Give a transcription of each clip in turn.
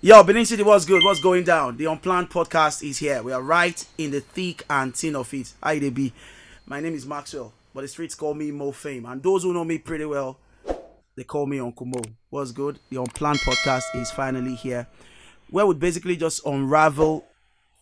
Yo, Benin City, what's good? What's going down? The Unplanned podcast is here. We are right in the thick and thin of it. How they be? My name is Maxwell, but the streets call me Mo Fame. And those who know me pretty well, they call me Uncle Mo. What's good? The Unplanned podcast is finally here, where we basically just unravel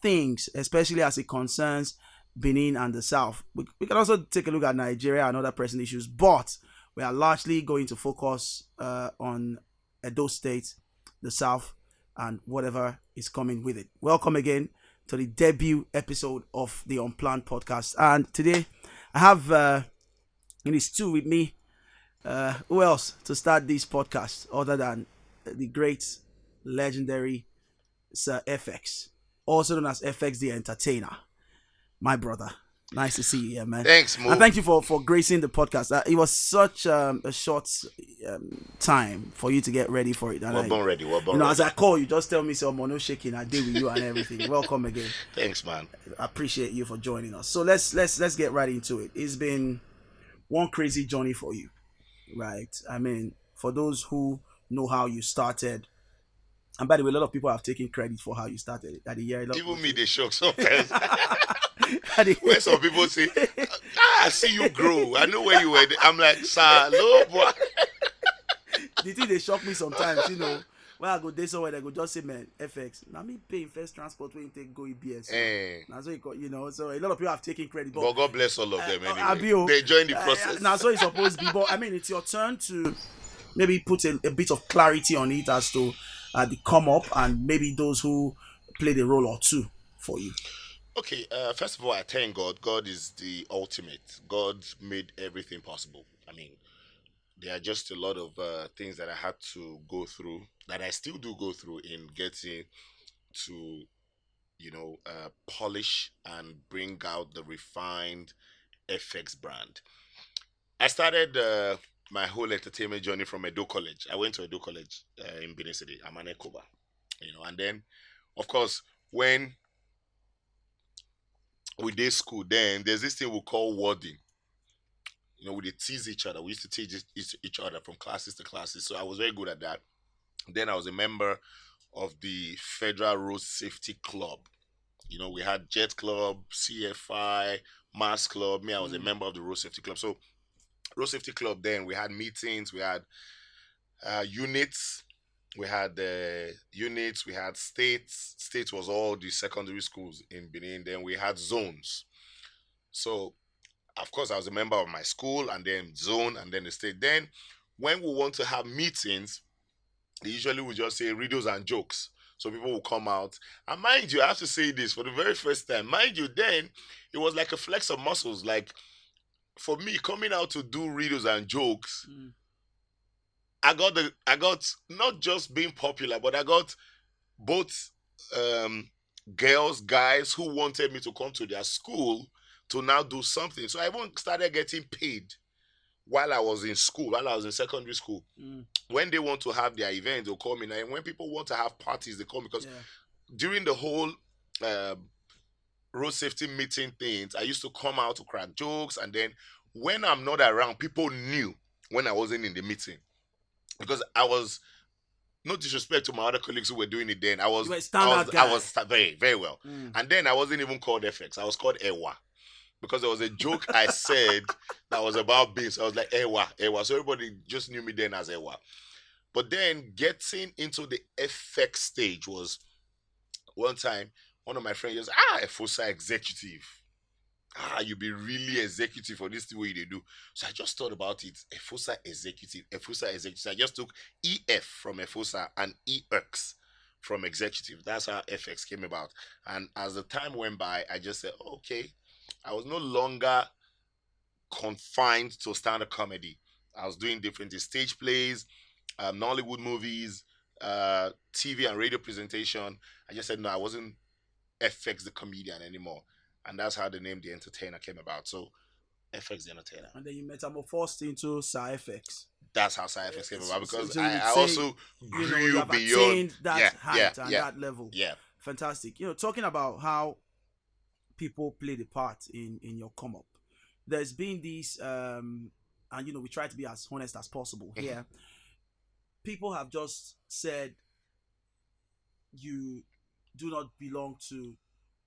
things, especially as it concerns Benin and the South. We can also take a look at Nigeria and other pressing issues, but we are largely going to focus on Edo State, the South, and whatever is coming with it. Welcome again to the debut episode of the Unplanned podcast. And today I have in these two with me. Who else to start this podcast other than the great, legendary Sir Efex, also known as Efex the Entertainer, my brother. Nice to see you here, man. Thanks, Mo. And thank you for gracing the podcast. It was such a short time for you to get ready for it. And We're born ready. as I call you, just tell me some no shaking. I deal with you and everything. Welcome again. Thanks, man. I appreciate you for joining us. So let's get right into it. It's been one crazy journey for you, right? I mean, for those who know how you started, and by the way, a lot of people have taken credit for how you started at the year. Even me, they shock sometimes. When some people say, I see you grow. I know where you were. I'm like, sir, no, boy. The thing they shock me sometimes, when I go there somewhere, they go just say, man, FX. Now me paying first transport when you take go EBS. Now so you got, so a lot of people have taken credit. But God bless all of them anyway. They join the process. Now so it's supposed to be. But I mean, it's your turn to maybe put a bit of clarity on it as to the come up and maybe those who played a role or two for you. Okay, first of all, I thank God. God is the ultimate. God made everything possible. I mean, there are just a lot of things that I had to go through, that I still do go through in getting to, polish and bring out the refined Efex brand. I started my whole entertainment journey from Edo College. I went to Edo College in Benin City. I'm an Ekoba, and then, of course, when we did school, then there's this thing we call wording. We did tease each other. We used to tease each other from classes to classes. So I was very good at that. Then I was a member of the Federal Road Safety Club. We had Jet Club, CFI, Mass Club. Me, I was a member of the Road Safety Club. So Road Safety Club, then we had meetings, we had units. We had units, we had states. States was all the secondary schools in Benin. Then we had zones. So, of course, I was a member of my school, and then zone, and then the state. Then, when we want to have meetings, they usually would just say riddles and jokes. So people will come out. And mind you, I have to say this for the very first time. Mind you, then, it was like a flex of muscles. Like, for me, coming out to do riddles and jokes, I got not just being popular, but I got both girls, guys who wanted me to come to their school to now do something. So I even started getting paid while I was in school, while I was in secondary school. When they want to have their events, they'll call me. And when people want to have parties, they call me. Because during the whole road safety meeting things, I used to come out to crack jokes. And then when I'm not around, people knew when I wasn't in the meeting. Because I was, no disrespect to my other colleagues who were doing it then, I was very, very well. And then I wasn't even called Efex. I was called Ewa. Because there was a joke I said that was about beans. I was like, Ewa. So everybody just knew me then as Ewa. But then getting into the Efex stage was, one time, one of my friends just, Efosa executive. You be really executive for this thing what you do. So I just thought about it. Efosa executive. So I just took EF from Efosa and EX from executive. That's how Efex came about. And as the time went by, I just said, okay. I was no longer confined to stand-up comedy. I was doing different stage plays, Nollywood movies, TV and radio presentation. I just said, no, I wasn't Efex the comedian anymore. And that's how the name The Entertainer came about. So, Efex The Entertainer. And then you metamorphosed into Sir Efex. That's how Sir Efex came about. Because so I also grew beyond that height and that level. Yeah. Fantastic. Talking about how people play the part in your come up, there's been this, and we try to be as honest as possible here. People have just said you do not belong to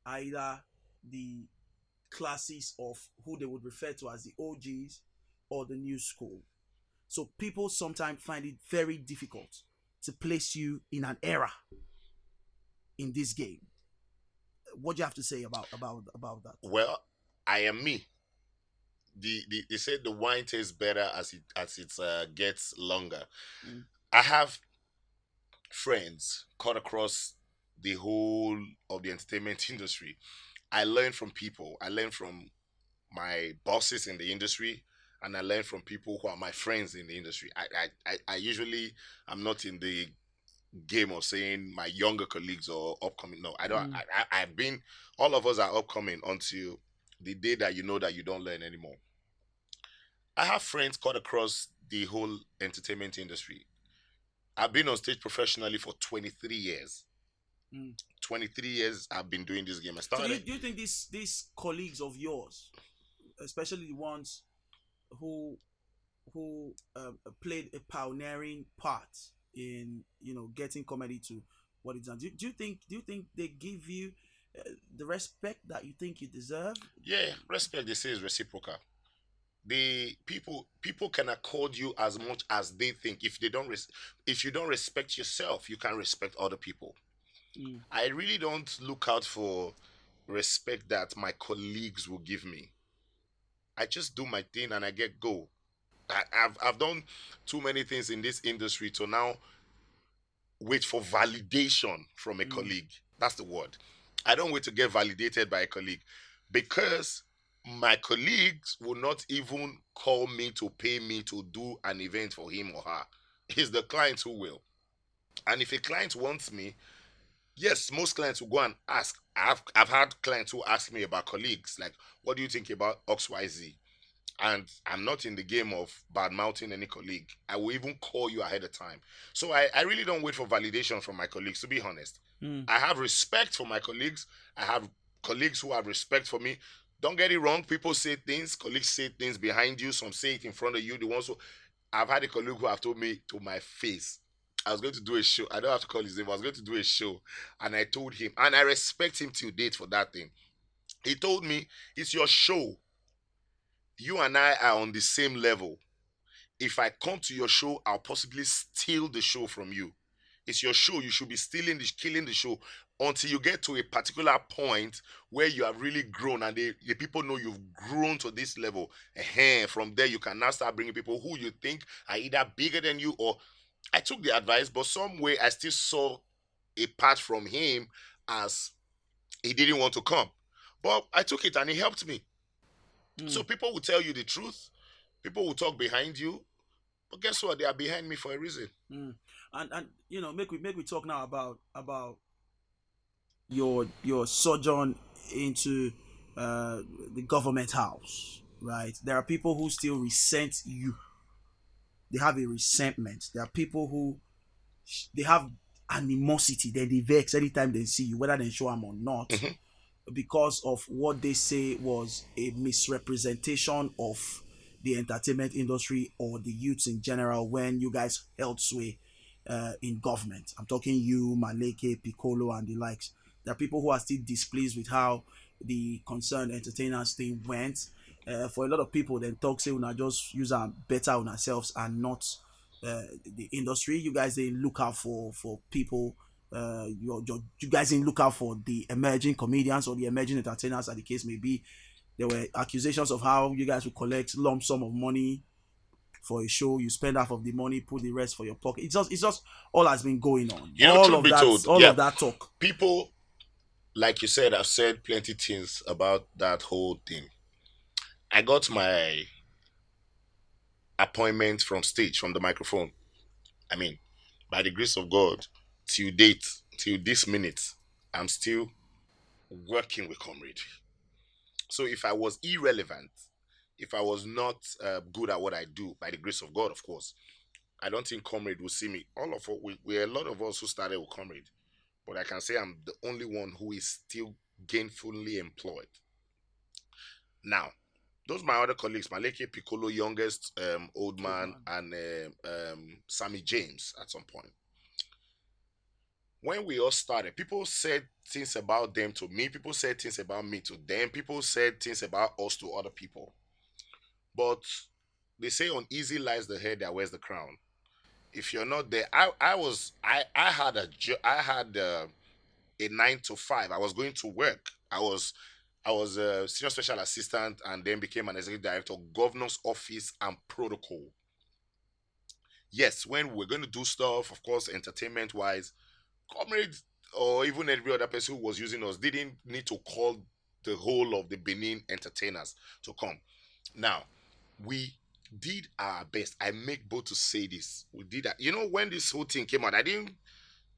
either the classes of who they would refer to as the OGs or the new school. So people sometimes find it very difficult to place you in an era in this game. What do you have to say about that? Well, I am me. They said the wine tastes better as it gets longer. Mm, I have friends cut across the whole of the entertainment industry. I learn from people. I learn from my bosses in the industry, and I learn from people who are my friends in the industry. I usually I'm not in the game of saying my younger colleagues or upcoming. No, I don't. mm, I've been. All of us are upcoming until the day that you know that you don't learn anymore. I have friends cut across the whole entertainment industry. I've been on stage professionally for 23 years. mm. 23 years I've been doing this game. I So started. do you think these colleagues of yours, especially the ones who played a pioneering part in getting comedy to what it's done, do you think they give you the respect that you think you deserve? Yeah, respect, they say, is reciprocal. The people can accord you as much as they think. If you don't respect yourself, you can respect other people. Mm, I really don't look out for respect that my colleagues will give me. I just do my thing and I get go. I've done too many things in this industry to now wait for validation from a mm, colleague. That's the word. I don't wait to get validated by a colleague because my colleagues will not even call me to pay me to do an event for him or her. It's the client who will. And if a client wants me, yes, most clients will go and ask. I've had clients who ask me about colleagues, like, what do you think about XYZ? And I'm not in the game of bad mouthing any colleague. I will even call you ahead of time. So I really don't wait for validation from my colleagues, to be honest. mm, I have respect for my colleagues. I have colleagues who have respect for me. Don't get it wrong. People say things, colleagues say things behind you, some say it in front of you. The ones who I've had a colleague who have told me to my face. I was going to do a show. I don't have to call his name. I was going to do a show. And I told him, and I respect him till date for that thing. He told me, it's your show. You and I are on the same level. If I come to your show, I'll possibly steal the show from you. It's your show. You should be killing the show until you get to a particular point where you have really grown and the people know you've grown to this level. From there, you can now start bringing people who you think are either bigger than you or I took the advice, but some way I still saw a part from him as he didn't want to come. But I took it and he helped me. So mm, people will tell you the truth. People will talk behind you. But guess what? They are behind me for a reason. mm. And make we talk now about your sojourn into the government house, right? There are people who still resent you. They have a resentment. There are people who they have animosity. They vex anytime they see you, whether they show them or not, Mhm. because of what they say was a misrepresentation of the entertainment industry or the youths in general when you guys held sway in government. I'm talking you, Maleke, Piccolo, and the likes. There are people who are still displeased with how the concerned entertainers thing went. For a lot of people, then talk say una just use our better on ourselves and not the industry. You guys didn't look out for people. You guys didn't look out for the emerging comedians or the emerging entertainers, as the case may be. There were accusations of how you guys would collect lump sum of money for a show. You spend half of the money, put the rest for your pocket. It's just all has been going on. Truth be told, All yeah, of that talk. people, like you said, I've said plenty things about that whole thing. I got my appointment from stage, from the microphone. I mean, by the grace of God, till date, till this minute, I'm still working with Comrade. So if I was irrelevant, if I was not good at what I do, by the grace of God, of course, I don't think Comrade will see me. All of us, we're a lot of us who started with Comrade, but I can say I'm the only one who is still gainfully employed. Now, those my other colleagues, Maleke Piccolo, youngest old Old man, man. and Sammy James at some point. when we all started, people said things about them to me, people said things about me to them, people said things about us to other people. But they say on easy lies the head that wears the crown. If you're not there, I had I had a 9 to 5. I was going to work. I was a senior special assistant and then became an executive director of governor's office and protocol. Yes, when we're going to do stuff, of course, entertainment wise, comrades or even every other person who was using us didn't need to call the whole of the Benin entertainers to come. Now, we did our best. I make bold to say this. We did that. You know, when this whole thing came out, I didn't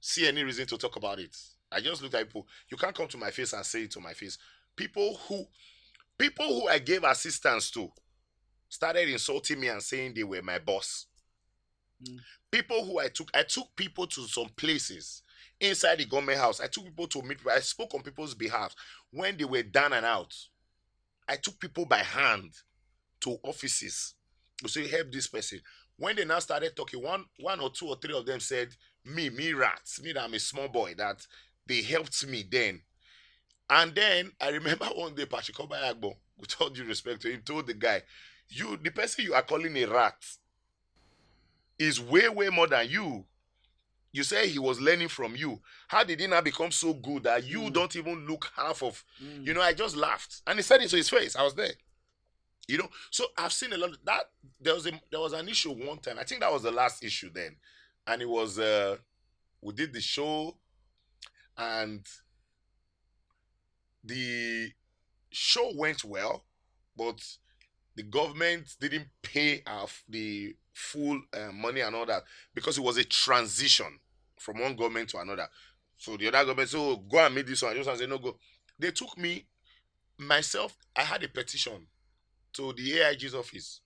see any reason to talk about it. I just looked at people. You can't come to my face and say it to my face. People who people who I gave assistance to started insulting me and saying they were my boss. Mm. People who I took people to some places inside the government house. I took people to meet people. I spoke on people's behalf when they were down and out. I took people by hand to offices to say help this person. When they now started talking, one or two or three of them said, me rats, me that I'm a small boy, that they helped me then. And then I remember one day Pachikoba Agbo, with all due respect to him, told the guy, you the person you are calling a rat is way, way more than you. You say he was learning from you. How did he now become so good that you don't even look half of, I just laughed. And he said it to his face. I was there. So I've seen a lot of that. There was an issue one time. I think that was the last issue then. And it was we did the show and the show went well, but the government didn't pay the full money and all that because it was a transition from one government to another. So the other government said, "Oh, go and make this one." I just said, "No, go." They took me myself. I had a petition to the AIG's office.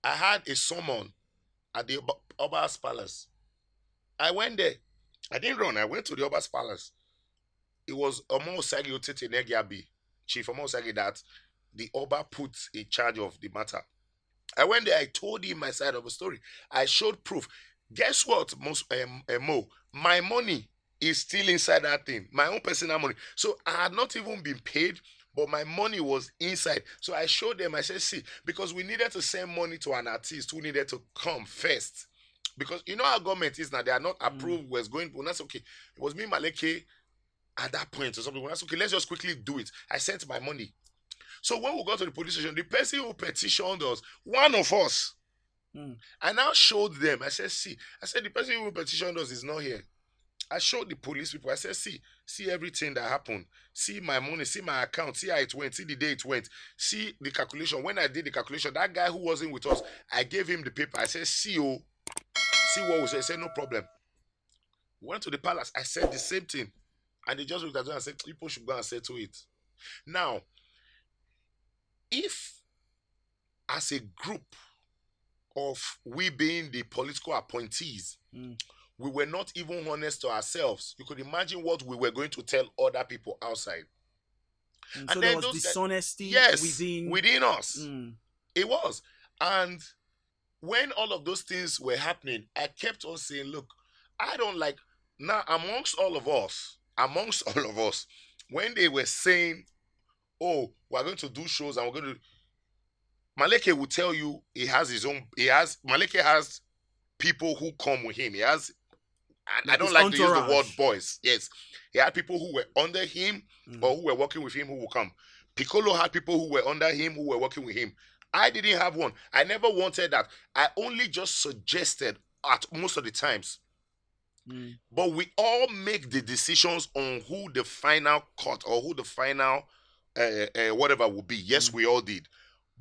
I had a summon at the Oba's Palace. I went there. I didn't run. I went to the Oba's Palace. It was Omo Osagi Otete Negiabi, Chief Omo Osagi, that the Oba put in charge of the matter. I went there, I told him my side of the story. I showed proof. Guess what, Mo? My money is still inside that thing. My own personal money. So I had not even been paid, but my money was inside. So I showed them, I said, see, because we needed to send money to an artist who needed to come first. Because you know how government is now, they are not approved, was going, well, that's okay. It was me, Maleke, at that point or something. Well, that's okay, let's just quickly do it. I sent my money. So when we got to the police station, the person who petitioned us, one of us, I now showed them. I said, see, I said, the person who petitioned us is not here. I showed the police people. I said, see everything that happened. See my money, see my account, see how it went, see the day it went, see the calculation. When I did the calculation, that guy who wasn't with us, I gave him the paper. I said, see what was. I said, no problem. We went to the palace. I said the same thing. And they just looked at me and said, people should go and settle it. Now, if as a group of we being the political appointees, we were not even honest to ourselves, you could imagine what we were going to tell other people outside. And so there was dishonesty within us. It was. And when all of those things were happening, I kept on saying, look, I don't like, now amongst all of us, when they were saying, oh, we're going to do shows and we're going to, Maleke will tell you Maleke has people who come with him. He has, and I don't like to use the word boys. Yes. He had people who were under him or who were working with him who will come. Piccolo had people who were under him who were working with him. I didn't have one. I never wanted that. I only just suggested at most of the times. But we all make the decisions on who the final cut or who the final whatever will be. Yes, we all did.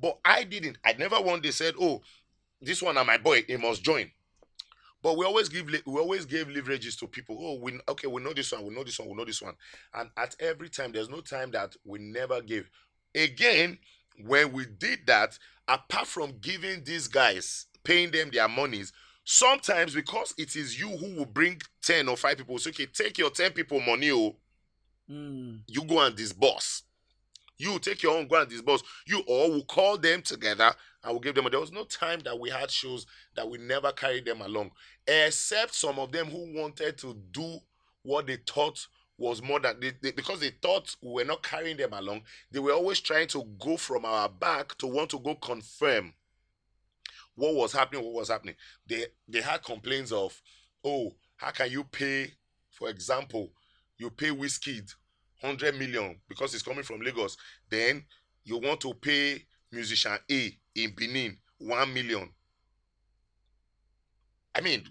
But I didn't. I never one day said, oh, this one and my boy, he must join. But we always gave leverages to people. Oh, we know this one, we know this one, we know this one. And at every time, there's no time that we never gave. Again, when we did that, apart from giving these guys, paying them their monies, sometimes because it is you who will bring 10 or 5 people, so okay, take your 10 people money, you go and disburse. You take your own, go and disburse. You all will call them together and we'll give them. There was no time that we had shows that we never carried them along, except some of them who wanted to do what they thought was more than because they thought we were not carrying them along. They were always trying to go from our back to want to go confirm what was happening. What was happening? They had complaints of, oh, how can you pay, for example, you pay Whiskey 100 million because it's coming from Lagos, then you want to pay musician A in Benin 1 million. I mean,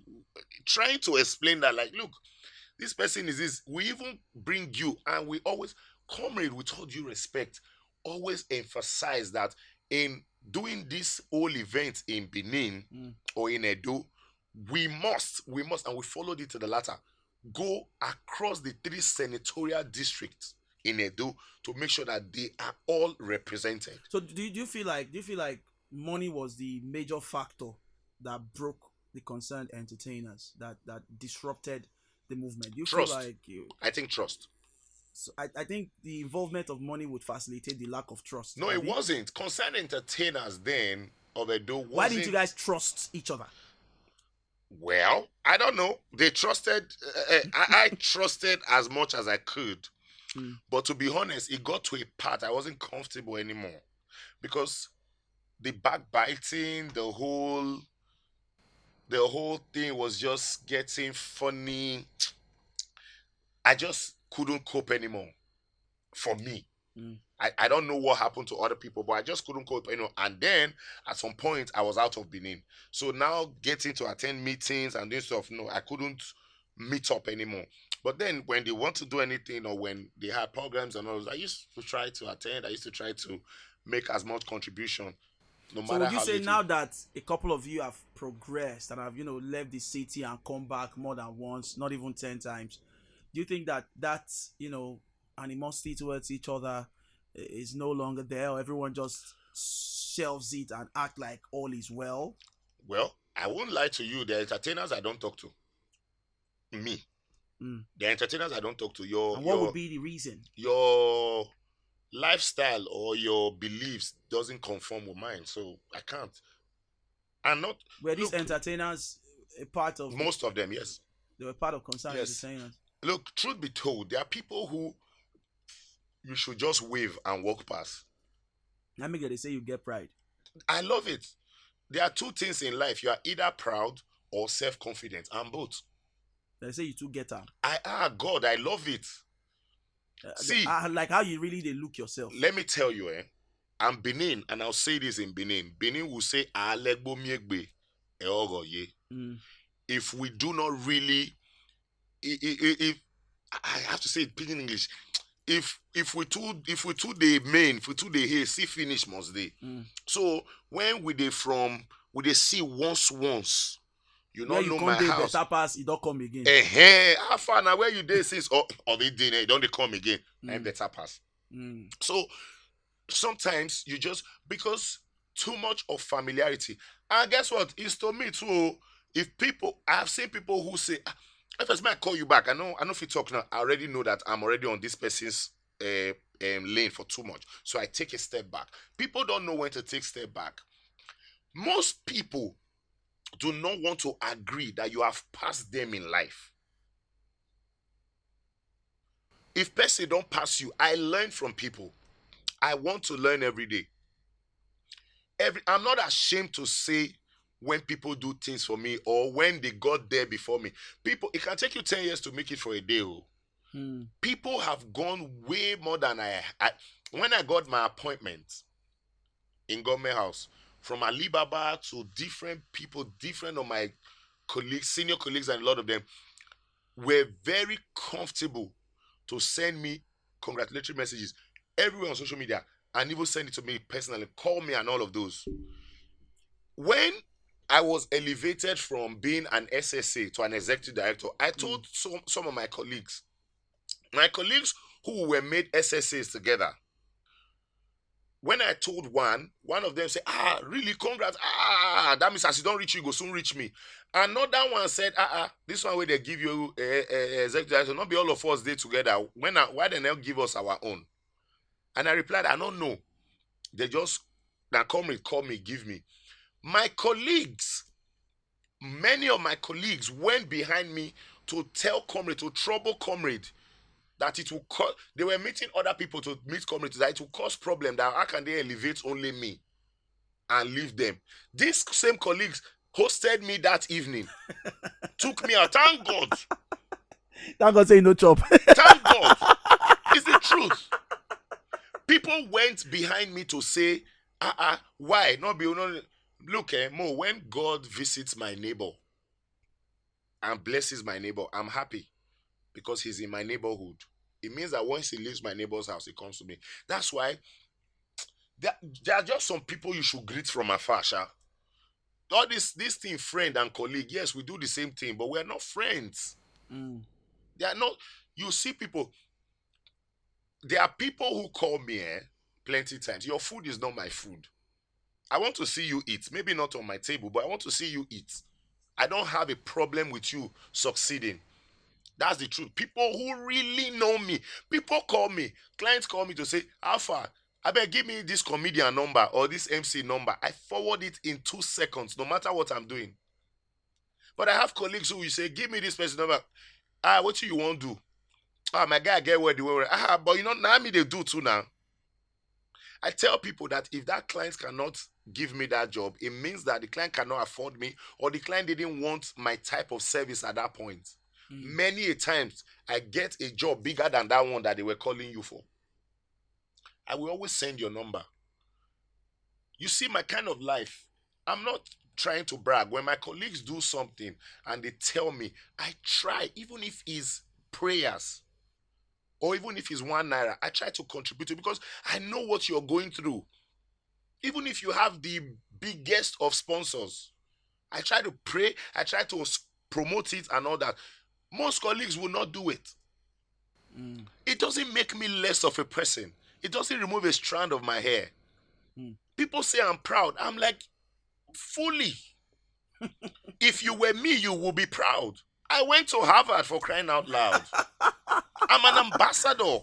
trying to explain that, like, look, this person is this. We even bring you, and we always, comrade, with all due respect, always emphasize that in doing this whole event in Benin or in Edo, we must, and we followed it to the latter, go across the 3 senatorial districts in Edo to make sure that they are all represented. So do you feel like money was the major factor that broke the concerned entertainers, that disrupted the movement? Do you Trust. feel like you? I think trust. So I think the involvement of money would facilitate the lack of trust. No, it wasn't. Concerned entertainers then of Edo wasn't. Why didn't you guys trust each other? Well, I don't know. They trusted. I trusted as much as I could, but to be honest, it got to a part I wasn't comfortable anymore because the backbiting, the whole thing was just getting funny. I just couldn't cope anymore. For me, I don't know what happened to other people, but I just couldn't cope anymore. And then at some point, I was out of Benin. So now getting to attend meetings and this stuff, no, I couldn't meet up anymore. But then when they want to do anything or when they had programs and all, I used to try to attend. I used to try to make as much contribution, no So matter would you how say little. now that a couple of you have progressed and have left the city and come back more than once, not even 10 times, do you think that animosity towards each other is no longer there, or everyone just shelves it and act like all is well? Well, I won't lie to you. The entertainers I don't talk to. Me. The entertainers I don't talk to. And what would be the reason? Your lifestyle or your beliefs doesn't conform with mine, so I can't. And not Were these entertainers a part of? Most of them, yes. They were part of concerned Yes. entertainers. Look, truth be told, there are people who you should just wave and walk past. Let me get. They say you get pride. I love it. There are 2 things in life. You are either proud or self-confident. I'm both. They say you too get up. God, I love it. See, like how you really they look yourself. let me tell you, I'm Benin, and I'll say this in Benin. Benin will say, "Alegbo miegbe, eogo ye." If we do not really, if I have to say it in English, if we do the main, if we do the here, see finish must they. So when we they see once, you Where don't you know come my dey house. better pass, you don't come again. How far now where you dey since they did, don't they come again? And better pass. So sometimes you just, because too much of familiarity, and guess what? It's to me too. If people, I've seen people who say, if I call you back, I know if you talk now, I already know that I'm already on this person's lane for too much. So I take a step back. People don't know when to take step back. Most people do not want to agree that you have passed them in life. If person don't pass you, I learn from people. I want to learn every day. I'm not ashamed to say when people do things for me or when they got there before me. People, it can take you 10 years to make it for a day. People have gone way more than I. When I got my appointment in government house, from Alibaba to different people, different of my colleagues, senior colleagues, and a lot of them were very comfortable to send me congratulatory messages everywhere on social media, and even send it to me personally, call me and all of those. When I was elevated from being an SSA to an executive director, I told some of my colleagues who were made SSAs together, when I told one of them said, really, congrats, that means as you don't reach you, go soon reach me. Another one said, this one where they give you executive director, not be all of us there together. Why they not give us our own? And I replied, I don't know. They just, now call me, give me. My colleagues, many of my colleagues went behind me to tell comrade, to trouble comrade, that it will cause, they were meeting other people to meet comrades, that it will cause problem, that how can they elevate only me and leave them. These same colleagues hosted me that evening, took me out. Thank God. Thank God say no chop. Thank God. It's the truth. People went behind me to say, why? Not be look, Mo, when God visits my neighbor and blesses my neighbor, I'm happy because he's in my neighborhood. It means that once he leaves my neighbor's house, he comes to me. That's why there are just some people you should greet from afar, Sha. All this thing, friend and colleague, yes, we do the same thing, but we are not friends. They are not. You see people. There are people who call me plenty times. Your food is not my food. I want to see you eat. Maybe not on my table, but I want to see you eat. I don't have a problem with you succeeding. That's the truth. People who really know me, people call me, clients call me to say, Alpha, I beg, give me this comedian number or this MC number. I forward it in 2 seconds, no matter what I'm doing. But I have colleagues who will say, give me this person number. What do you want to do? My guy, get where they were. But you know, now me they do too now. I tell people that if that client cannot give me that job, it means that the client cannot afford me, or the client didn't want my type of service at that point. Many a times, I get a job bigger than that one that they were calling you for. I will always send your number. You see my kind of life. I'm not trying to brag. When my colleagues do something and they tell me, I try, even if it's prayers, or even if it's 1 naira, I try to contribute to it because I know what you're going through. Even if you have the biggest of sponsors, I try to pray, I try to promote it and all that. Most colleagues will not do it. It doesn't make me less of a person. It doesn't remove a strand of my hair. People say I'm proud. I'm like, fully. If you were me, you would be proud. I went to Harvard, for crying out loud. I'm an ambassador.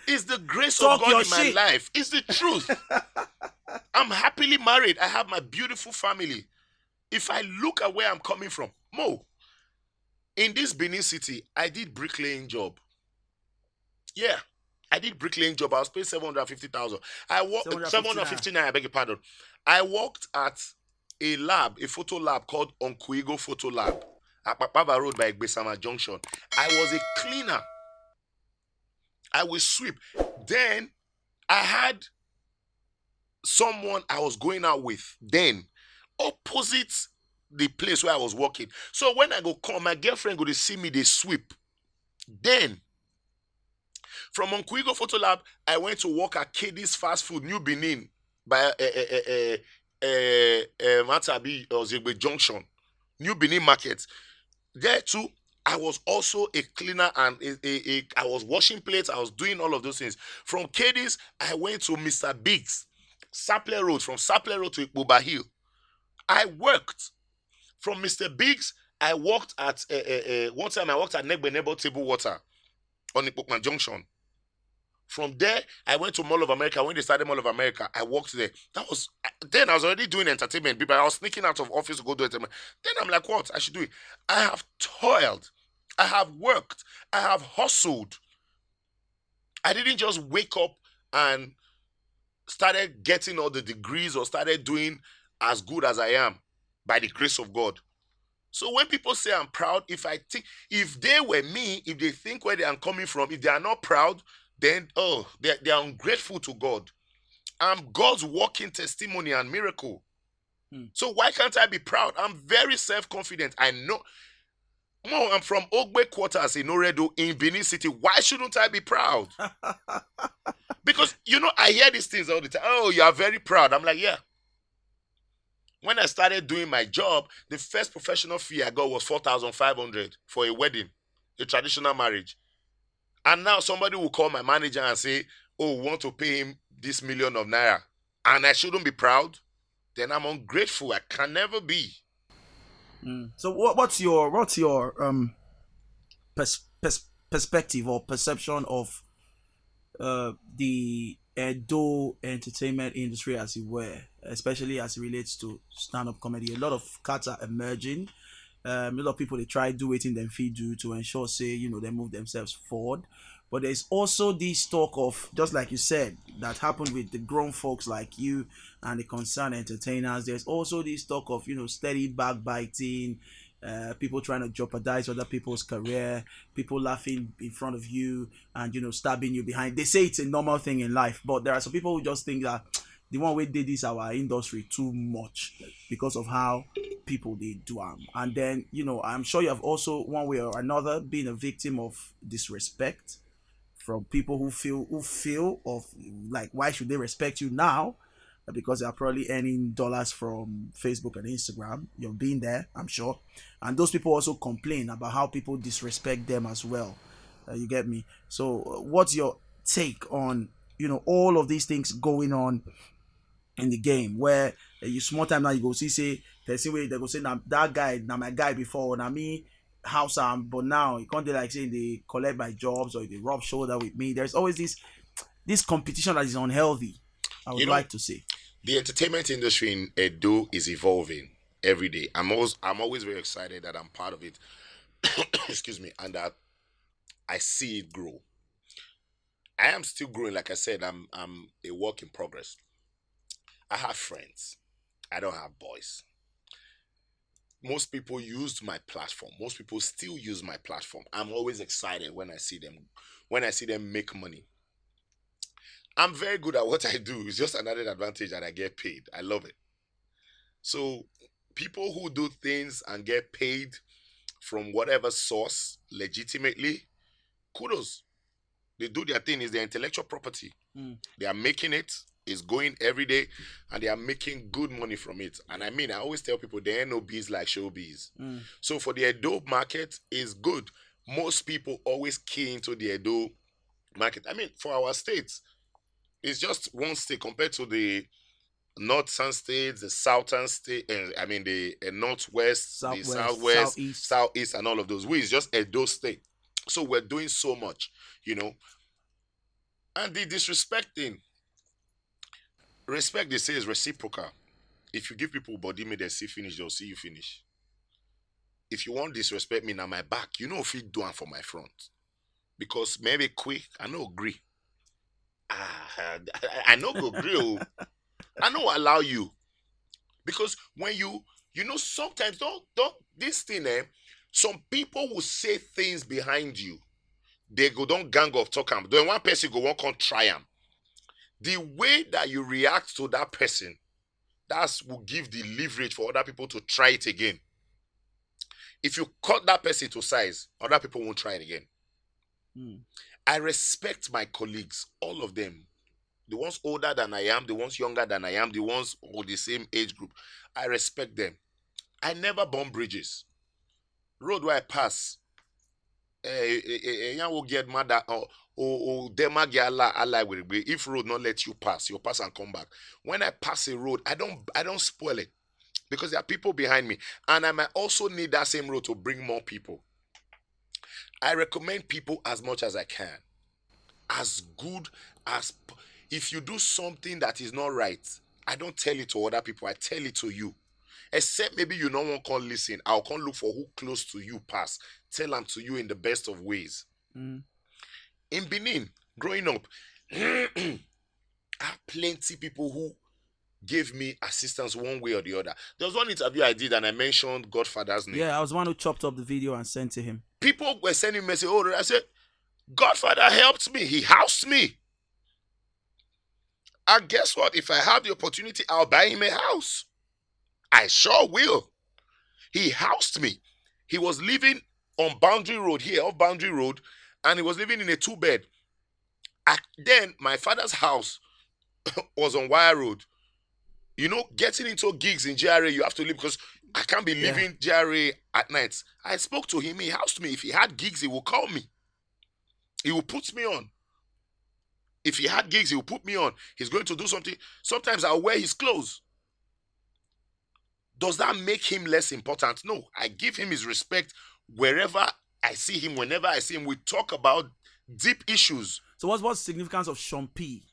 It's the grace of God in my life. It's the truth. I'm happily married. I have my beautiful family. If I look at where I'm coming from, Mo, in this Benin city, I did bricklaying job. Yeah, I did bricklaying job. I was paid 750,000. I worked 759. I beg your pardon. I worked at a lab, a photo lab called Onkuigo Photo Lab at Papaba Road by Egbesama Junction. I was a cleaner. I will sweep. Then I had someone I was going out with then opposite the place where I was working. So when I go come, my girlfriend go to see me, they sweep. Then from Onkuigo Photo Lab, I went to work at KD's Fast Food, New Benin, by Matabi or Zegbe Junction, New Benin Market. There too, I was also a cleaner and I was washing plates. I was doing all of those things. From KD's, I went to Mr. Biggs, Sapler Road. From Sapler Road to Ikpoba Hill. I worked. From Mr. Biggs, I worked at one time I worked at Nebo Table Water on Ikpokman Junction. From there, I went to Mall of America. When they started Mall of America, I worked there. Then I was already doing entertainment. I was sneaking out of office to go do entertainment. Then I'm like, what? I should do it. I have toiled. I have worked. I have hustled. I didn't just wake up and started getting all the degrees or started doing as good as I am by the grace of God. So when people say I'm proud, if they were me, if they think where they are coming from, if they are not proud, then they are ungrateful to God. I'm God's walking testimony and miracle. So why can't I be proud? I'm very self-confident. I know. No, I'm from Ogbe quarters in Oredo in Benin City. Why shouldn't I be proud? Because, I hear these things all the time. Oh, you are very proud. I'm like, yeah. When I started doing my job, the first professional fee I got was 4,500 for a wedding, a traditional marriage. And now somebody will call my manager and say, oh, we want to pay him this million of naira. And I shouldn't be proud? Then I'm ungrateful. I can never be. So what's your perspective or perception of the Edo entertainment industry, as it were, especially as it relates to stand-up comedy? A lot of cats are emerging. A lot of people they try do it in them feed do to ensure say they move themselves forward. But there's also this talk of, just like you said, that happened with the grown folks like you and the concerned entertainers. There's also this talk of steady backbiting, people trying to jeopardize other people's career, people laughing in front of you and stabbing you behind. They say it's a normal thing in life, but there are some people who just think that the one way did this our industry too much because of how people they do them. And then I'm sure you have also one way or another been a victim of disrespect from people who feel of like, why should they respect you now? Because they are probably earning dollars from Facebook and Instagram. You've been there, I'm sure. And those people also complain about how people disrespect them as well. You get me? So, what's your take on all of these things going on in the game, where you small time now you go see say person way they go say now that guy now my guy before now me house am, but now you can't do like saying they collect my jobs or they rub shoulder with me. There's always this competition that is unhealthy, I would You know, like to say. the entertainment industry in Edo is evolving every day. I'm always very excited that I'm part of it. Excuse me, and that I see it grow. I am still growing. Like I said, I'm a work in progress. I have friends. I don't have boys. Most people used my platform. Most people still use my platform. I'm always excited when I see them make money. I'm very good at what I do. It's just another advantage that I get paid. I love it. So people who do things and get paid from whatever source legitimately, kudos. They do their thing. Is their intellectual property. Mm, They are making it. It's going every day, and they are making good money from it. And I mean, I always tell people there ain't no bees like showbiz. mm. So for the Edo market is good. Most people always key into the Edo market. I mean, for our states, it's just one state compared to the northern states, the southern state, I mean the northwest, the Southwest, southwest, southeast. southeast, and all of those. We is just Edo state. So we're doing so much, you know. And the disrespecting, respect they say is reciprocal. If you give people body may they see finish, they'll see you finish. If you want disrespect me now my back, you know if you do it for my front. Because maybe quick, I know agree. I know go agree. Oh. I know allow you. Because when sometimes don't this thing some people will say things behind you. They go don't gang up talk am. Then one person go one come try am. The way that you react to that person, that's will give the leverage for other people to try it again. If you cut that person to size, other people won't try it again. Mm, I respect my colleagues, all of them. The ones older than I am, the ones younger than I am, the ones of the same age group. I respect them. I never burn bridges. Road where I pass, will get mad at or them ally will be. If road not let you pass, you pass and come back. When I pass a road, I don't spoil it because there are people behind me, and I might also need that same road to bring more people. I recommend people as much as I can, as good as if you do something that is not right. I don't tell it to other people. I tell it to you. Except maybe you no one can listen. I'll come look for who close to you pass. Tell them to you in the best of ways. mm. In Benin, growing up, I have plenty people who gave me assistance one way or the other. There was one interview I did and I mentioned Godfather's name. Yeah, I was the one who chopped up the video and sent to him. People were sending me message. Oh, I said, Godfather helped me. He housed me. And guess what? If I have the opportunity, I'll buy him a house. I sure will. He housed me. He was living on Boundary Road here, off Boundary Road, and he was living in a two-bed. Then my father's house was on Wire Road. Getting into gigs in GRA, you have to leave because I can't be Yeah. leaving GRA at night. I spoke to him. He housed me. If he had gigs, he will call me. He will put me on. If he had gigs, he will put me on. He's going to do something. Sometimes I'll wear his clothes. Does that make him less important? No. I give him his respect wherever I see him, whenever I see him. We talk about deep issues. So what's the significance of Sean P?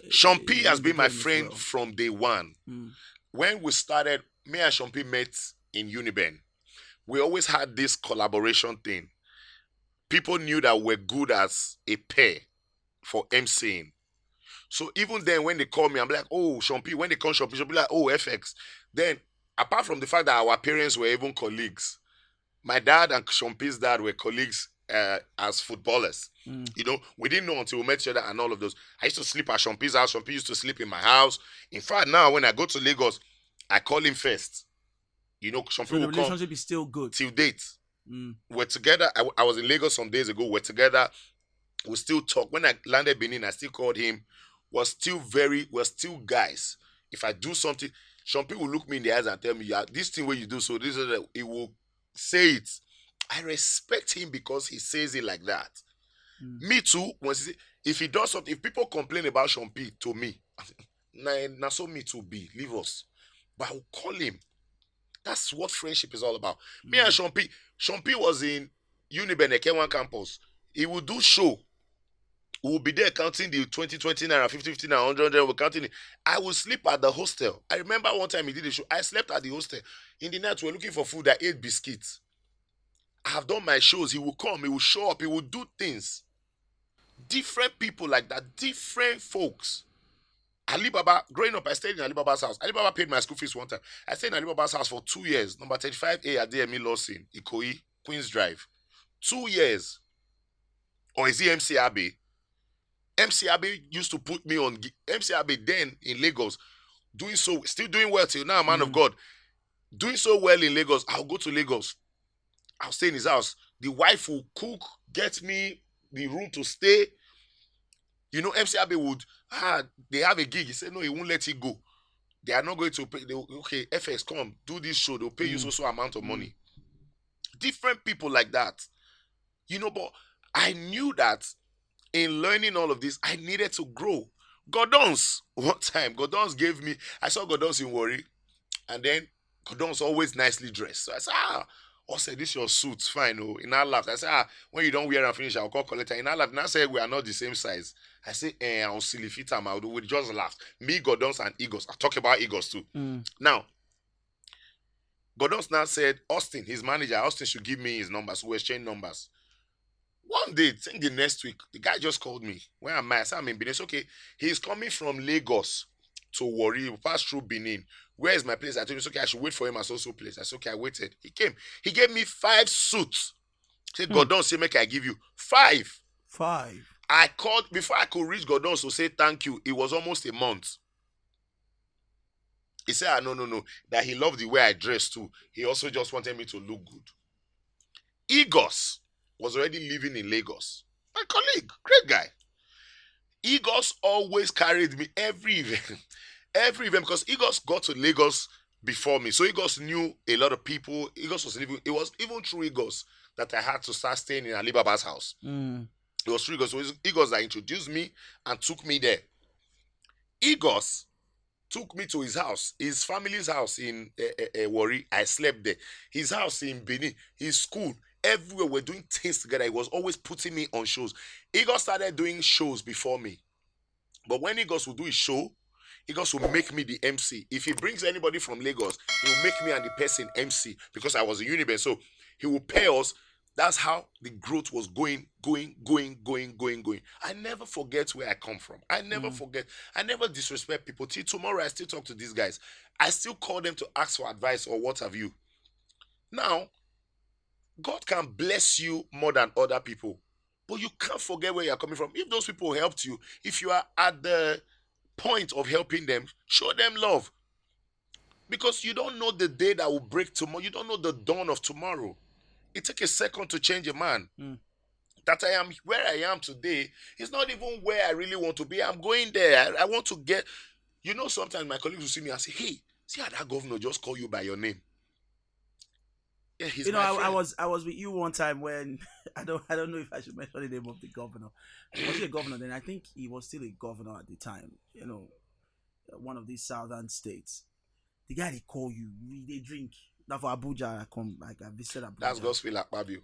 Sean P has in the been my game as friend well? from day one. Mm, When we started, me and Sean P met in Uniben. we always had this collaboration thing. People knew that we're good as a pair for MCing. So even then, when they call me, I'm like, oh, Shampi. When they call Shampi, she'll be like, oh, FX. Then, apart from the fact that our parents were even colleagues, my dad and Shampi's dad were colleagues as footballers. You know, we didn't know until we met each other and all of those. I used to sleep at Shampi's house. Shampi used to sleep in my house. In fact, now when I go to Lagos, I call him first. You know, Shampi So the will come relationship is still good. till date. We're together. I was in Lagos some days ago. We're together. We still talk. When I landed Benin, I still called him. We're still guys. If I do something, some people will look me in the eyes and tell me, yeah, this thing where you do, so this is that. He will say it. I respect him because he says it like that. Me too. If he does something, if people complain about Shampi to me, na so me too be. Leave us. But I'll call him. That's what friendship is all about. Me and Shampi was in Uniben K1 campus. He would do show. We will be there counting the 20 naira, 50 naira, 100 naira. We're counting it. I will sleep at the hostel. I remember one time he did a show. I slept at the hostel. In the night, we were looking for food. I ate biscuits. I have done my shows. He will come. He will show up. He will do things. Different people like that. Different folks. Alibaba, growing up, I stayed in Alibaba's house. Alibaba paid my school fees one time. I stayed in Alibaba's house for 2 years. Number 35A at DME Lawson, Ikoyi, Queens Drive. 2 years. Or is he MC Abbey? MC Abbey used to put me on. MC Abbey then in Lagos, still doing well till now, man of God. Doing so well in Lagos. I'll go to Lagos. I'll stay in his house. The wife will cook, get me the room to stay. You know, MC Abbey they have a gig. He said, no, he won't let it go. They are not going to pay. Okay, Efex, come, do this show. They'll pay you so amount of money. Different people like that. You know, but I knew that in learning all of this, I needed to grow. Gordons, one time, Gordons gave me, I saw Gordons in Warri, and then Gordons always nicely dressed. So I said, I said, this your suit, fine. Oh, in our laughed. I said, when you don't wear and finish, I'll call collector. In our laughed. And I said, we are not the same size. I said, I'll silly fit them. We just laughed. Me, Gordons, and Eagles. I talk about Eagles too. Now, Gordons now said, Austin, his manager, Austin should give me his numbers. We exchange numbers. One day, I think the next week, the guy just called me. Where am I? I said, I'm in Benin. Okay, he's coming from Lagos to Warri. He will pass through Benin. Where is my place? I told him, it's okay, I should wait for him at so place. I said, okay, I waited. He came. He gave me 5 suits. He said, Gordon, say, make I give you 5. 5. I called, before I could reach Gordon to say thank you, it was almost a month. He said, no, that he loved the way I dressed too. He also just wanted me to look good. Egos was already living in Lagos. My colleague, great guy. Egos always carried me every event. Every event, because Egos got to Lagos before me. So Egos knew a lot of people. Egos was living. It was even through Egos that I had to start staying in Alibaba's house. It was through Egos. So it was Egos that introduced me and took me there. Egos took me to his house, his family's house in Warri. I slept there. His house in Benin, his school. Everywhere we're doing things together. He was always putting me on shows. Egos started doing shows before me. But when Egos would do his show, Egos will make me the MC. If he brings anybody from Lagos, he will make me and the person MC because I was a Uniben. So he will pay us. That's how the growth was going. I never forget where I come from. I never forget. I never disrespect people. Till tomorrow, I still talk to these guys. I still call them to ask for advice or what have you. Now, God can bless you more than other people. But you can't forget where you're coming from. If those people helped you, if you are at the point of helping them, show them love. Because you don't know the day that will break tomorrow. You don't know the dawn of tomorrow. It takes a second to change a man. That I am where I am today is not even where I really want to be. I'm going there. I want to get, sometimes my colleagues will see me and say, hey, see how that governor just call you by your name. Yeah, he's my friend. I was with you one time when I don't know if I should mention the name of the governor. Was he a governor then? I think he was still a governor at the time. One of these southern states. The guy they call you, they drink. Now for Abuja, I visited Abuja. That's gospel like Babio.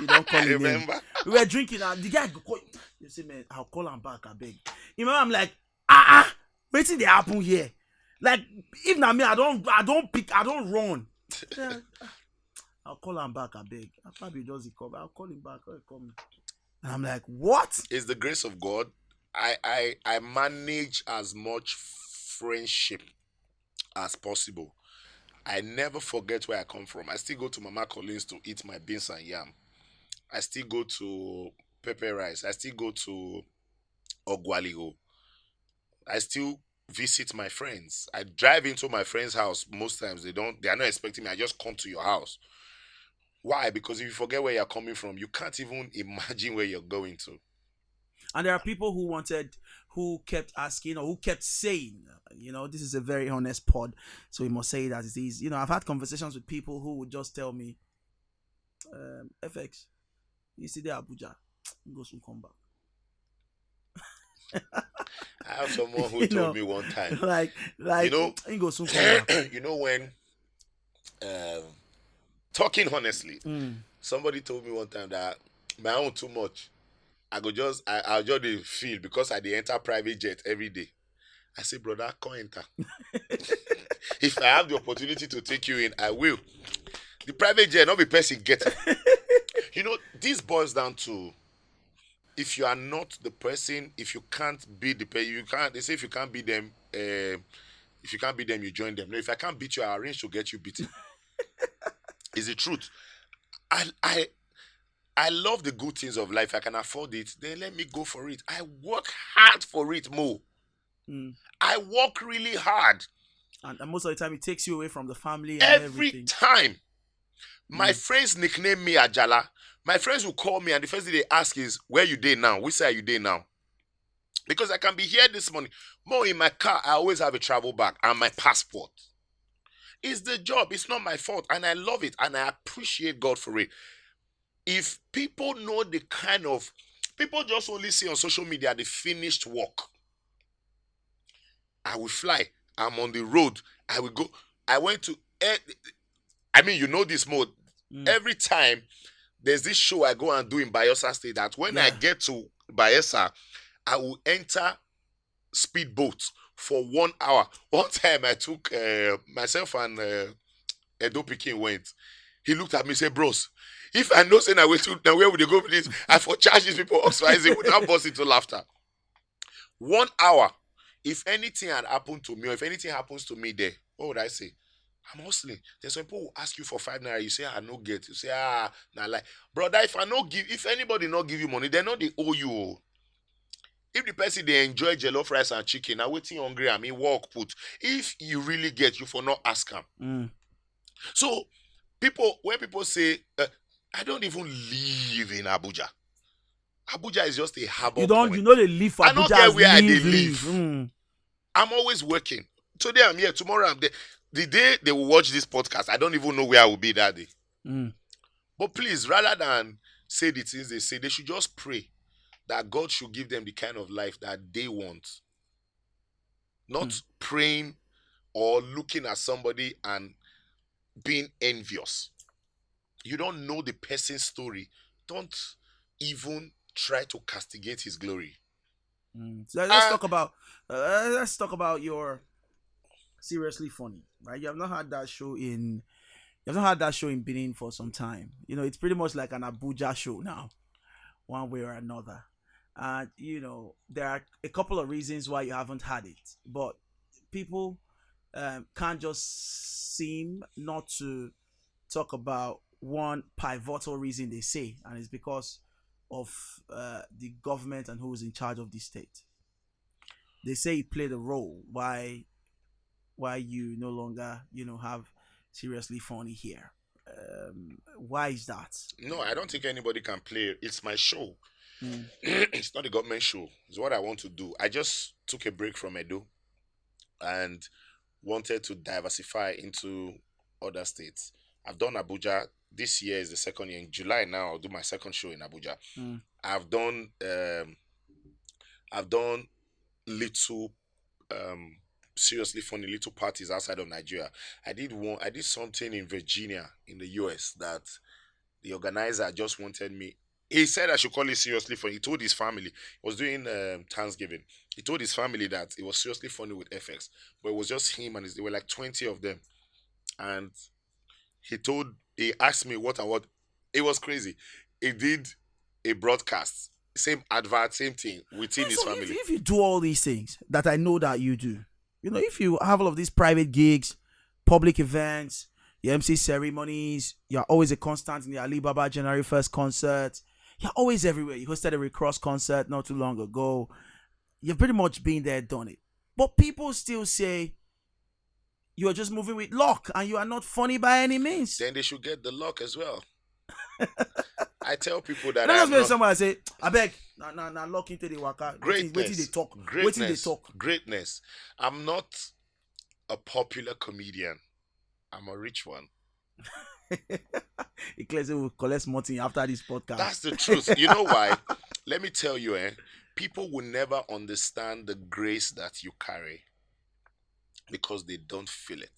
You don't call him. Remember? We were drinking and the guy go call you. You say, man, I'll call him back, I beg. You remember I'm like, wait till they happen here. Like, if not me, I don't pick, I don't run. I'll call him back, I beg. After he does the call, I'll call him back. Oh, he call me. And I'm like, what? It's the grace of God. I manage as much friendship as possible. I never forget where I come from. I still go to Mama Collins to eat my beans and yam. I still go to pepper rice. I still go to Ogwaligo. I still visit my friends. I drive into my friend's house most times. They are not expecting me. I just come to your house. Why? Because if you forget where you're coming from, you can't even imagine where you're going to. And there are people who kept asking or who kept saying, this is a very honest pod, so we must say it as it is. I've had conversations with people who would just tell me, FX, you see the Abuja, go soon come back. I have someone who told me one time, like, he go soon come back. when um, talking honestly, Mm. somebody told me one time that my own too much. I'll just dey feel because I dey enter private jet every day. I say, brother, come enter. If I have the opportunity to take you in, I will. The private jet, not be person get it. This boils down to if you are not the person, if you can't be the person, you can't. They say if you can't beat them, if you can't beat them, you join them. No, if I can't beat you, I arrange to get you beaten. Is the truth. I I I love the good things of life. I can afford it. Then let me go for it. I work hard for it, Mo. Mm. I work really hard. And most of the time, it takes you away from the family and Every everything. time. My friends nickname me Ajala. My friends will call me and the first thing they ask is, where you day now? Which side are you day now? Because I can be here this morning. More in my car, I always have a travel bag and my passport. It's the job. It's not my fault. And I love it. And I appreciate God for it. If people know the kind of people just only see on social media the finished work. I will fly. I'm on the road. I will go. I went to this mode. Every time there's this show I go and do in Bayelsa State, that when I get to Bayelsa, I will enter speedboat for 1 hour. One time I took myself and Edo Pikin went. He looked at me and said, bros, if I know saying I wait to now where would they go with this? I for charge these people oxidizing without burst into laughter. 1 hour. If anything had happened to me, or if anything happens to me there, what would I say? I'm hustling. There's some people who ask you for 5 naira. You say, I no get. You say, nah, like, brother, if anybody not give you money, they know they owe you. If the person they enjoy jollof rice and chicken, now waiting hungry, walk put. If you really get, you for not ask them. So when people say, I don't even live in Abuja. Abuja is just a harbor point. You know they live for Abuja. I don't care where I live. Mm. I'm always working. Today I'm here, tomorrow I'm there. The day they will watch this podcast, I don't even know where I will be that day. But please, rather than say the things they say, they should just pray that God should give them the kind of life that they want. Not praying or looking at somebody and being envious. You don't know the person's story. Don't even try to castigate his glory. So let's talk about your Seriously Funny, right? You have not had that show in Benin for some time. It's pretty much like an Abuja show now, one way or another. And there are a couple of reasons why you haven't had it, but people can't just seem not to talk about one pivotal reason they say, and it's because of the government and who's in charge of the state. They say it played a role why you no longer have Seriously Funny here. Why is that? No, I don't think anybody can play. It's my show. It's not a government show. It's what I want to do. I just took a break from Edo and wanted to diversify into other states. I've done Abuja. This year is the second year. In July now, I'll do my second show in Abuja. I've done little Seriously Funny little parties outside of Nigeria. I did something in Virginia in the US that the organizer just wanted me. He said I should call it Seriously Funny. He told his family. He was doing Thanksgiving. He told his family that it was Seriously Funny with Efex, but it was just him and there were like 20 of them. And he told He asked me what I want. It was crazy. He did a broadcast, same advert, same thing within his So if, family. if you do all these things that I know that you do, if you have all of these private gigs, public events, your MC ceremonies, you're always a constant in the Alibaba January 1st concert, you're always everywhere. You hosted a Rick Ross concert not too long ago. You've pretty much been there, done it. But people still say you are just moving with luck and you are not funny by any means. Then they should get the luck as well. I tell people that Let I us am when not somebody say, I beg, na luck into the waka. Waiting they greatness. talk. Waiting they Greatness. talk. Greatness. I'm not a popular comedian. I'm a rich one. Ecclesia will collect money after this podcast. That's the truth. You know why? Let me tell you, people will never understand the grace that you carry because they don't feel it.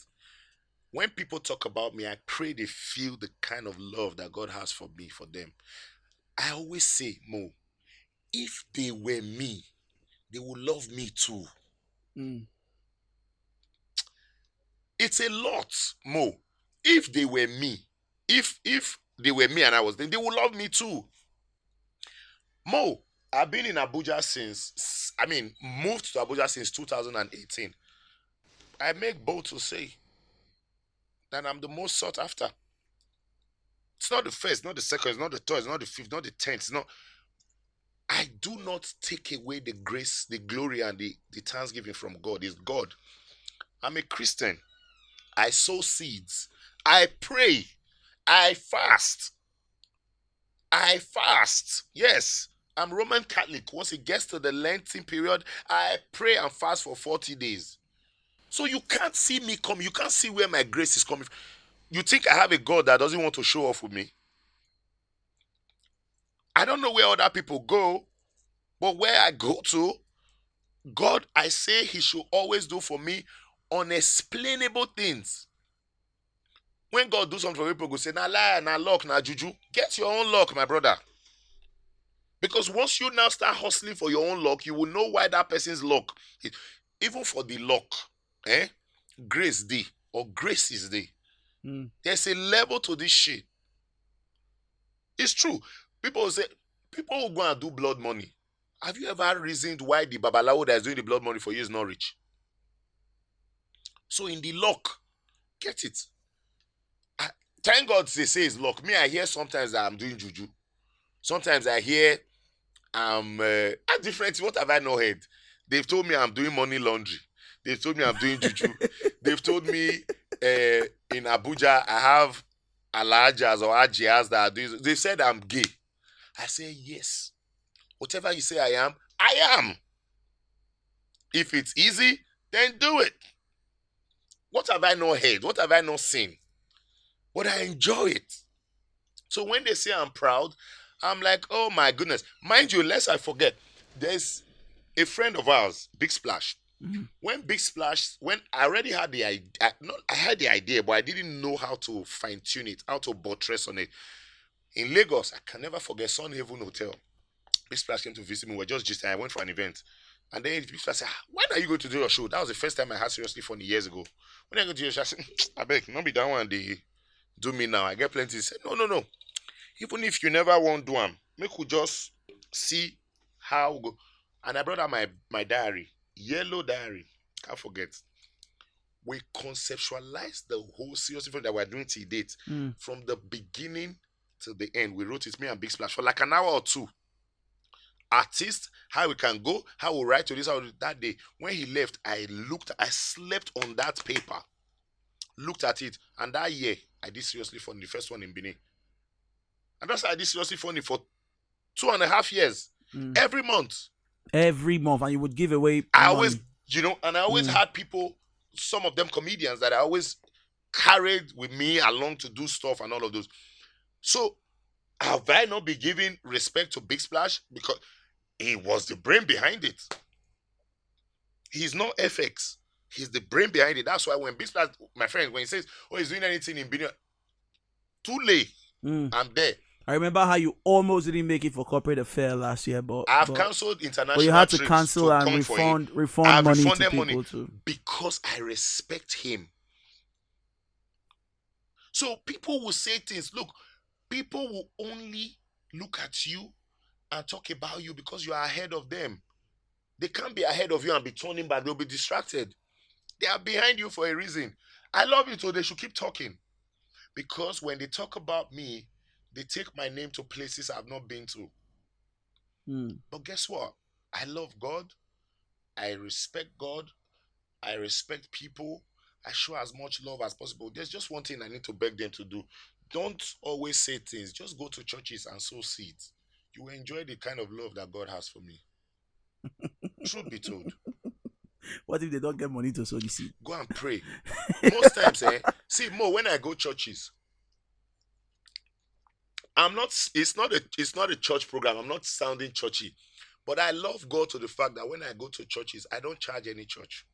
When people talk about me, I pray they feel the kind of love that God has for me, for them. I always say, Mo, if they were me, they would love me too. Mm. It's a lot, Mo. If they were me, if they were me and I was them, they would love me too. Mo, I've been in Abuja moved to Abuja since 2018. I make bold to say that I'm the most sought after. It's not the first, not the second, it's not the third, it's not the fifth, not the 10th. It's not. I do not take away the grace, the glory, and the thanksgiving from God. It's God. I'm a Christian. I sow seeds. I pray. I fast. Yes. I'm Roman Catholic. Once it gets to the Lenten period, I pray and fast for 40 days. So you can't see me come. You can't see where my grace is coming from. You think I have a God that doesn't want to show off with me? I don't know where other people go, but where I go to, God, I say he should always do for me unexplainable things. When God do something for people, go say, na lie, na luck, na juju. Get your own luck, my brother. Because once you now start hustling for your own luck, you will know why that person's luck. Even for the luck, grace day or grace is day. Mm. There's a level to this shit. It's true. People say, people who go and do blood money. Have you ever reasoned why the babalawo that is doing the blood money for you is not rich? So in the luck, get it. Thank God they say it's luck. Me, I hear sometimes that I'm doing juju. Sometimes I hear I'm different. What have I not heard? They've told me I'm doing money laundry. They've told me I'm doing juju. They've told me in Abuja I have alajas or ajias that are doing. They said I'm gay. I say yes. Whatever you say I am. If it's easy, then do it. What have I not heard? What have I not seen? But I enjoy it. So when they say I'm proud, I'm like, oh my goodness. Mind you, lest I forget, there's a friend of ours, Big Splash. Mm-hmm. When I already had the idea, I had the idea, but I didn't know how to fine tune it, how to buttress on it. In Lagos, I can never forget Sun Haven Hotel. Big Splash came to visit me. We were just I went for an event. And then Big Splash said, when are you going to do your show? That was the first time I had Seriously Funny years ago. When I go to your show, I said, I beg, not be that one they do me now. I get plenty. He said, no. Even if you never want to do them, make we just see how we go. And I brought out my diary, yellow diary. Can't forget. We conceptualized the whole Seriously Funny that we're doing till date. From the beginning to the end. We wrote it, me and Big Splash, for like an hour or two. Artist, how we can go, how we write to this, how we, that day. When he left, I slept on that paper, looked at it, and that year, I did Seriously Funny, the first one in Benin. And that's how I did Seriously Funny for 2.5 years. Every month. And you would give away I money. always, and I always had people, some of them comedians that I always carried with me along to do stuff and all of those. So, have I not been giving respect to Big Splash? Because he was the brain behind it. He's not Efex. He's the brain behind it. That's why when Big Splash, my friend, when he says, oh, he's doing anything in Benin, too late. I'm there. I remember how you almost didn't make it for corporate affair last year, but I've cancelled international but you had to trips cancel to and come for him. refund I've money to refunded people money too. because I respect him. So people will say things. Look, people will only look at you and talk about you because you are ahead of them. They can't be ahead of you and be turning back. They'll be distracted. They are behind you for a reason. I love it, so they should keep talking. Because when they talk about me, they take my name to places I've not been to. Mm. But guess what? I love God. I respect God. I respect people. I show as much love as possible. There's just one thing I need to beg them to do. Don't always say things. Just go to churches and sow seeds. You will enjoy the kind of love that God has for me. Truth be told, What if they don't get money to sow the seed? go and pray. Most times, see more when I go churches, I'm not. It's not a church program. I'm not sounding churchy, but I love God to the fact that when I go to churches, I don't charge any church.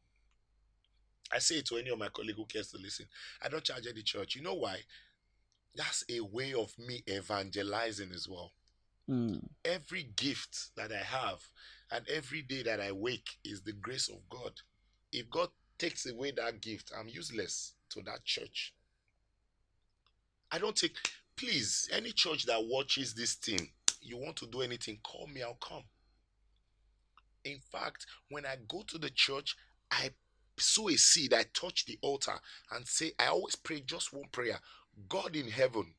I say it to any of my colleagues who cares to listen. I don't charge any church. You know why? That's a way of me evangelizing as well. Mm. Every gift that I have and every day that I wake is the grace of God. If God takes away that gift, I'm useless to that church. I don't take, please, any church that watches this thing, you want to do anything, call me, I'll come. In fact, when I go to the church, I sow a seed, I touch the altar and say, I always pray just one prayer. God in heaven,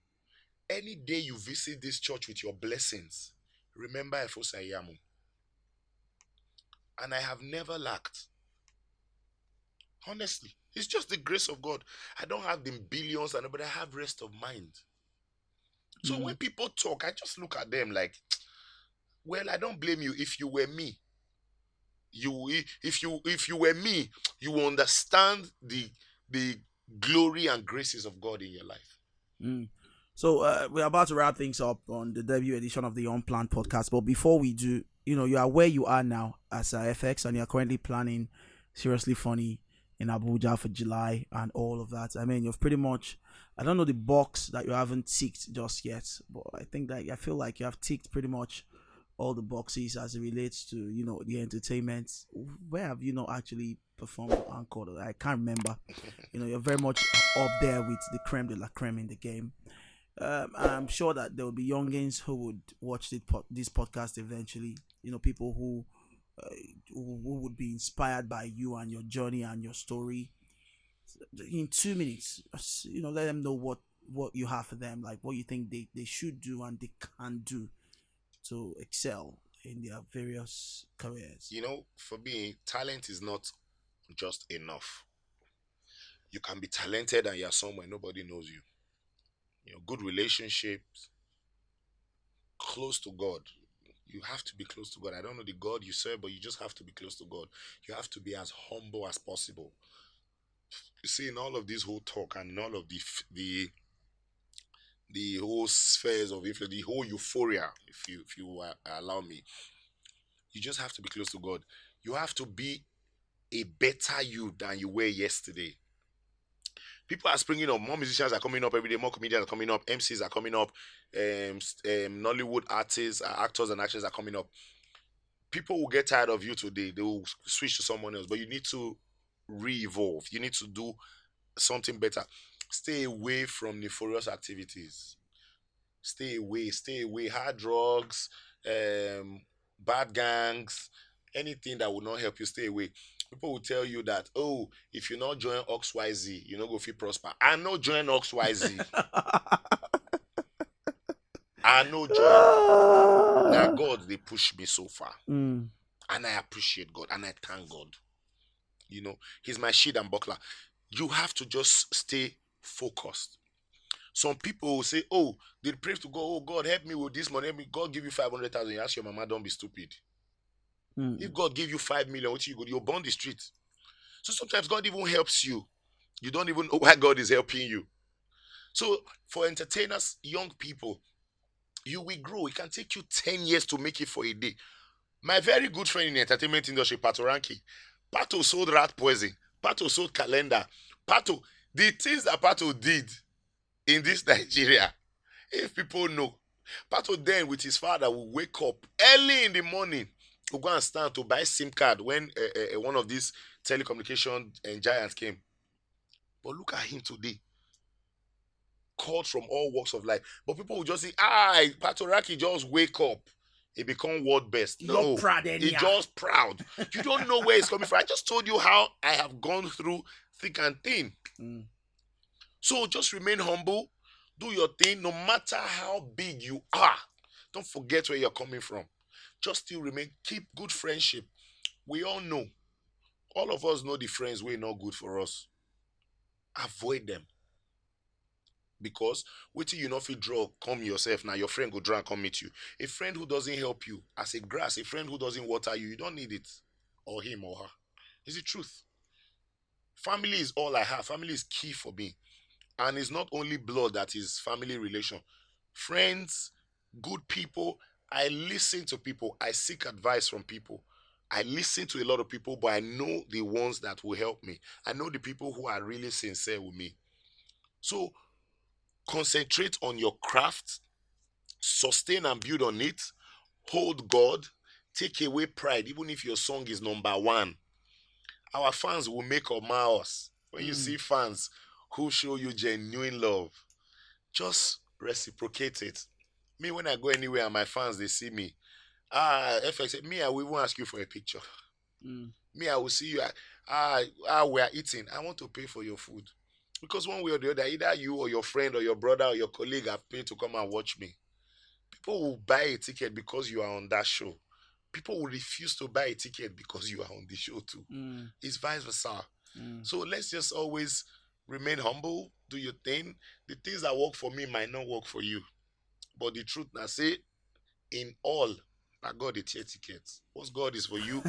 any day you visit this church with your blessings, remember Efosayamu. And I have never lacked. Honestly, it's just the grace of God. I don't have the billions, but I have rest of mind. So when Mm. people talk, I just look at them like, well, I don't blame you. If you were me, if you were me, you will understand the glory and graces of God in your life. Mm. So we're about to wrap things up on the debut edition of the Unplanned podcast. But before we do, you are where you are now as FX, and you're currently planning Seriously Funny in Abuja for July and all of that. I mean, you've pretty much, I don't know the box that you haven't ticked just yet, but I feel like you have ticked pretty much all the boxes as it relates to the entertainment. Where have you not actually performed or anchored? I can't remember. You're very much up there with the creme de la creme in the game. I'm sure that there will be youngins who would watch this podcast eventually. People uh, who would be inspired by you and your journey and your story. In 2 minutes, let them know what you have for them, like what you think they should do and they can do to excel in their various careers. For me, talent is not just enough. You can be talented and you're somewhere nobody knows you. Good relationships, close to God. You have to be close to God. I don't know the God you serve, but you just have to be close to God. You have to be as humble as possible. You see, in all of this whole talk and in all of the whole spheres of influence, the whole euphoria, if you allow me, you just have to be close to God. You have to be a better you than you were yesterday. People are springing up. More musicians are coming up every day. More comedians are coming up. MCs are coming up. Nollywood artists, actors, and actors are coming up. People will get tired of you today. They will switch to someone else. But you need to re-evolve. You need to do something better. Stay away from nefarious activities. Stay away. Stay away. Hard drugs, bad gangs, anything that will not help you. Stay away. People will tell you that, oh, if you not join XYZ, you not go feel prosper. I no join XYZ. I no join. Now God, they push me so far. Mm. And I appreciate God and I thank God. He's my shield and buckler. You have to just stay focused. Some people will say, oh, they pray to God, oh, God, help me with this money. Help me. God give you 500,000. You ask your mama, don't be stupid. Mm. If God give you 5 million, what you go? You'll burn the street. So sometimes God even helps you. You don't even know why God is helping you. So for entertainers, young people, you will grow. It can take you 10 years to make it for a day. My very good friend in the entertainment industry, Pato Ranki, Pato sold rat poison. Pato sold calendar. Pato, the things that Pato did in this Nigeria, if people know, Pato then with his father will wake up early in the morning to go and stand to buy SIM card when one of these telecommunication giants came. But look at him today. called from all walks of life. But people will just say, Patoraki just wake up. He become world best. You're No, proud, he anyhow. just proud. You don't know where it's coming from. I just told you how I have gone through thick and thin. So just remain humble. Do your thing, no matter how big you are. Don't forget where you're coming from. Just still remain. Keep good friendship. We all know. All of us know the friends who are not good for us. Avoid them. Because wait till you not feel draw, come yourself. Now your friend go draw and come meet you. A friend who doesn't help you as a grass, a friend who doesn't water you, you don't need it. Or him or her. It's the truth. Family is all I have. Family is key for me. And it's not only blood that is family relation. Friends, good people. I listen to people. I seek advice from people. I listen to a lot of people, but I know the ones that will help me. I know the people who are really sincere with me. So concentrate on your craft, sustain and build on it, hold God, take away pride, even if your song is number one. Our fans will make or mar us. When you see fans who show you genuine love, just reciprocate it. Me, when I go anywhere and my fans, they see me, Efex, me, I will even ask you for a picture. Me, I will see you, we are eating. I want to pay for your food. Because one way or the other, either you or your friend or your brother or your colleague have paid to come and watch me. People will buy a ticket because you are on that show. People will refuse to buy a ticket because you are on the show too. It's vice versa. So let's just always remain humble, do your thing. The things that work for me might not work for you. But the truth now say, in all, that God is tear tickets. What God is for you,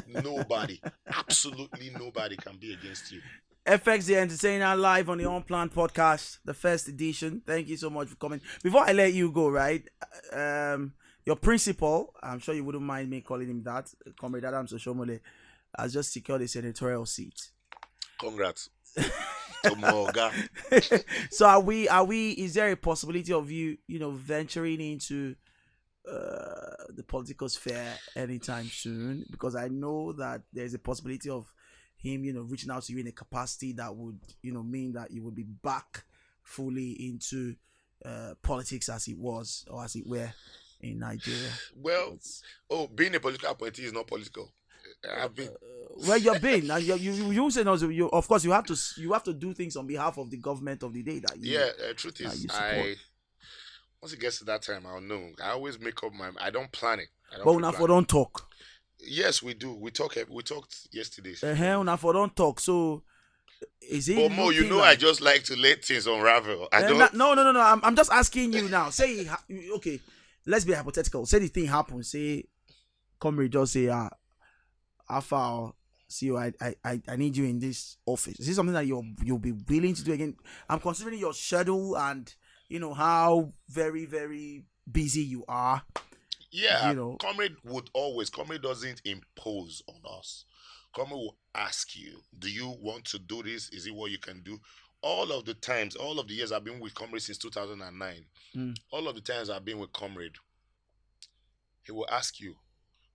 nobody, absolutely nobody can be against you. Efex the Entertainer live on the Onplanned podcast, the first edition. Thank you so much for coming. Before I let you go, right? Your principal, I'm sure you wouldn't mind me calling him that, Comrade Adams Oshomole, has just secured a senatorial seat. Congrats. So are we, is there a possibility of you, venturing into the political sphere anytime soon? Because I know that there's a possibility of him, reaching out to you in a capacity that would, mean that you would be back fully into politics as it was or as it were in Nigeria. Well, being a political appointee is not political. I've been. Well, you've been. You said also. Of course, you have to do things on behalf of the government of the day that you. Truth is, once it gets to that time, I'll know. I always make up my. I don't plan it. But now for don't talk. Yes, we do. We talked yesterday. Now for don't talk. So is it? But Mo, I just like to let things unravel. I don't. No. I'm just asking you now. Say okay. Let's be hypothetical. Say the thing happens. Say, Comrade just say, Alpha, see you. I need you in this office. Is this something that you'll be willing to do again? I'm considering your schedule and how very, very busy you are. Yeah, Comrade doesn't impose on us. Comrade will ask you, do you want to do this? Is it what you can do? All of the years I've been with Comrade since 2009, all of the times I've been with Comrade, he will ask you,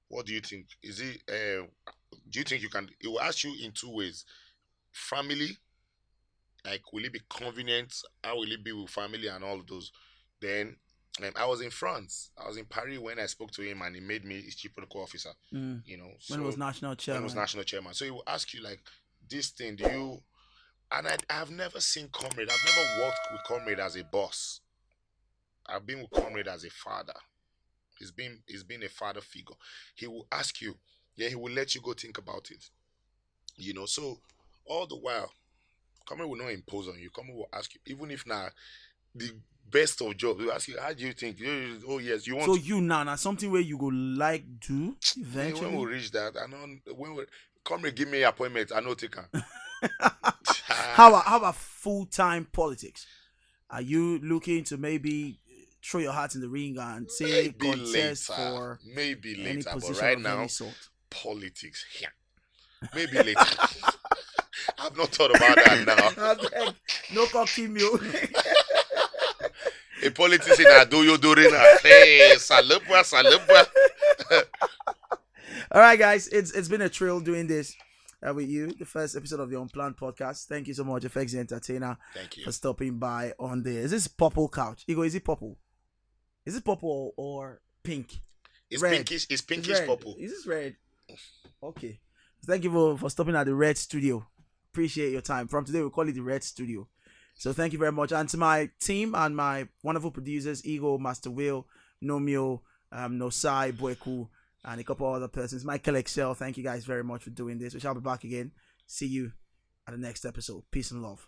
what do you think? Is it, do you think you can, he will ask you in two ways. Family, like, will it be convenient? How will it be with family and all of those? Then, I was in France. I was in Paris when I spoke to him and he made me his chief protocol officer. So when he was national chairman. So he will ask you, like, this thing, do you... And I've never seen Comrade. I've never worked with Comrade as a boss. I've been with Comrade as a father. He's been a father figure. He will ask you, he will let you go think about it. So all the while, Comrade will not impose on you. Comrade will ask you, even if now the best of jobs, will ask you, how do you think? Oh yes, you want. So you now something where you go like do eventually. When we reach that, Comrade give me appointment, I know take her. How about full-time politics? Are you looking to maybe throw your hat in the ring and say contest for maybe later, any position but right of now, any sort? Politics here. Maybe later. I've not thought about that now. No cocking you. A politician I do you during hey, salubwa. All right, guys, it's been a thrill doing this. with you, the first episode of the Unplanned podcast. Thank you so much, Efex the Entertainer, Thank you. for stopping by on there. Is this purple couch? Ego, is it purple? Is it purple or pink? It's Red. pinkish. It's It's pinkish red. purple. Is this red? Okay. Thank you for stopping at the Red Studio. Appreciate your time. From today, we'll call it the Red Studio. So thank you very much. And to my team and my wonderful producers, Ego, Master Will, Nomio, Nosai, Boeku, and a couple other persons. Michael Excel, thank you guys very much for doing this. We shall be back again. See you at the next episode. Peace and love.